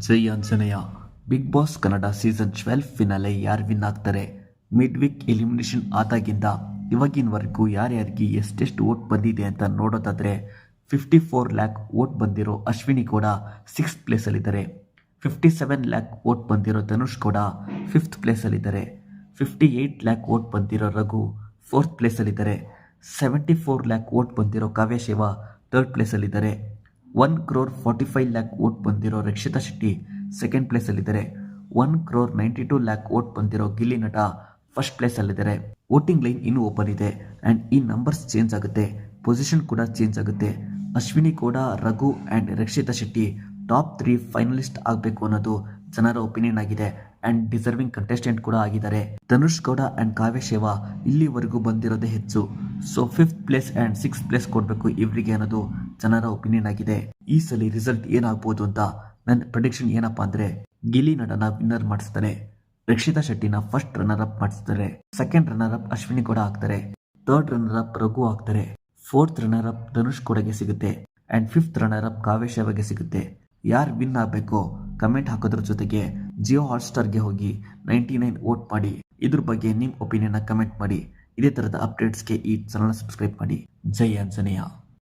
ಜೈ Anjaneya. Bigg Boss Kannada season 12 finale ಯಾರು win ಆಗ್ತಾರೆ? Mid week elimination ಆದಾಗಿಂದ ಇವಾಗಿನವರೆಗೂ ಯಾರ್ಯಾರಿಗೆ ಎಷ್ಟೆಷ್ಟು ವೋಟ್ ಬಂದಿದೆ ಅಂತ ನೋಡೋದಾದ್ರೆ 54 ಲ್ಯಾಕ್ ವೋಟ್ ಬಂದಿರೋ ಅಶ್ವಿನಿ ಗೌಡ 6th ಪ್ಲೇಸಲ್ಲಿದ್ದಾರೆ. 57 ಲ್ಯಾಕ್ ವೋಟ್ ಬಂದಿರೋ ಧನುಷ್ ಗೌಡ 5th ಪ್ಲೇಸಲ್ಲಿದ್ದಾರೆ. 58 ಲ್ಯಾಕ್ ವೋಟ್ ಬಂದಿರೋ ರಘು 4th ಪ್ಲೇಸಲ್ಲಿದ್ದಾರೆ. 74 ಲ್ಯಾಕ್ ವೋಟ್ ಬಂದಿರೋ ಕಾವ್ಯ ಶಿವ 3rd ಪ್ಲೇಸಲ್ಲಿದ್ದಾರೆ. 1,45 ಲ್ಯಾಕ್ ವೋಟ್ ಬಂದಿರೋ ರಕ್ಷಿತಾ ಶೆಟ್ಟಿ 2nd ಪ್ಲೇಸಲ್ಲಿದ್ದಾರೆ. 1,92 ಲ್ಯಾಕ್ ವೋಟ್ ಬಂದಿರೋ ಗಿಲ್ಲಿ ನಟ 1st ಪ್ಲೇಸಲ್ಲಿದ್ದಾರೆ. ವೋಟಿಂಗ್ ಲೈನ್ ಇನ್ನೂ ಓಪನ್ ಇದೆ ಆ್ಯಂಡ್ ಈ ನಂಬರ್ಸ್ ಚೇಂಜ್ ಆಗುತ್ತೆ, ಪೊಸಿಷನ್ ಕೂಡ ಚೇಂಜ್ ಆಗುತ್ತೆ. Ashwini Gowda, Raghu and Rakshita Shetty top 3 finalist ಆಗಬೇಕು ಅನ್ನೋದು ಜನರ ಒಪಿನಿಯನ್ ಆಗಿದೆ ಆ್ಯಂಡ್ ಡಿಸರ್ವಿಂಗ್ ಕಂಟೆಸ್ಟೆಂಟ್ ಕೂಡ ಆಗಿದ್ದಾರೆ. ಧನುಷ್ ಗೌಡ ಆ್ಯಂಡ್ ಕಾವ್ಯ ಶಿವ ಇಲ್ಲಿವರೆಗೂ ಬಂದಿರೋದೇ ಹೆಚ್ಚು. So 5th place and 6th place ಕೊಡಬೇಕು ಇವರಿಗೆ ಅನ್ನೋದು ಜನರ ಒಪಿನಿಯನ್ ಆಗಿದೆ. ಈ ಸಲ ರಿಸಲ್ಟ್ ಏನಾಗ್ಬೋದು ಅಂತ ನನ್ನ ಪ್ರೆಡಿಕ್ಷನ್ ಏನಪ್ಪಾ ಅಂದ್ರೆ, ಗಿಲ್ಲಿ ನಟನ ವಿನ್ನರ್ ಮಾಡಿಸ್ತಾರೆ, ರಕ್ಷಿತಾ ಶೆಟ್ಟಿನ ಫಸ್ಟ್ ರನ್ನರ್ ಅಪ್ ಮಾಡಿಸ್ತಾರೆ, 2nd runner up Ashwini Gowda ಆಗ್ತಾರೆ, 3rd ರನ್ನರ್ ಅಪ್ ರಘು ಆಗ್ತಾರೆ, 4th ರನ್ನರ್ ಅಪ್ ಧನುಷ್ ಗೌಡಗೆ ಸಿಗುತ್ತೆ ಆ್ಯಂಡ್ 5th ರನ್ನರ್ ಅಪ್ ಕಾವ್ಯ ಶಿವಗೆ ಸಿಗುತ್ತೆ. ಯಾರು ವಿನ್ ಆಗಬೇಕು ಕಮೆಂಟ್ ಹಾಕೋದ್ರ ಜೊತೆಗೆ ಜಿಯೋ ಹಾಟ್ಸ್ಟಾರ್ಗೆ ಹೋಗಿ 99 ವೋಟ್ ಮಾಡಿ. ಇದ್ರ ಬಗ್ಗೆ ನಿಮ್ಮ ಒಪಿನಿಯನ್ನ ಕಮೆಂಟ್ ಮಾಡಿ. ಇದೇ ಥರದ ಅಪ್ಡೇಟ್ಸ್ಗೆ ಈ ಚಾನಲ್ ಸಬ್ಸ್ಕ್ರೈಬ್ ಮಾಡಿ. ಜೈ ಆಂಜನೇಯ.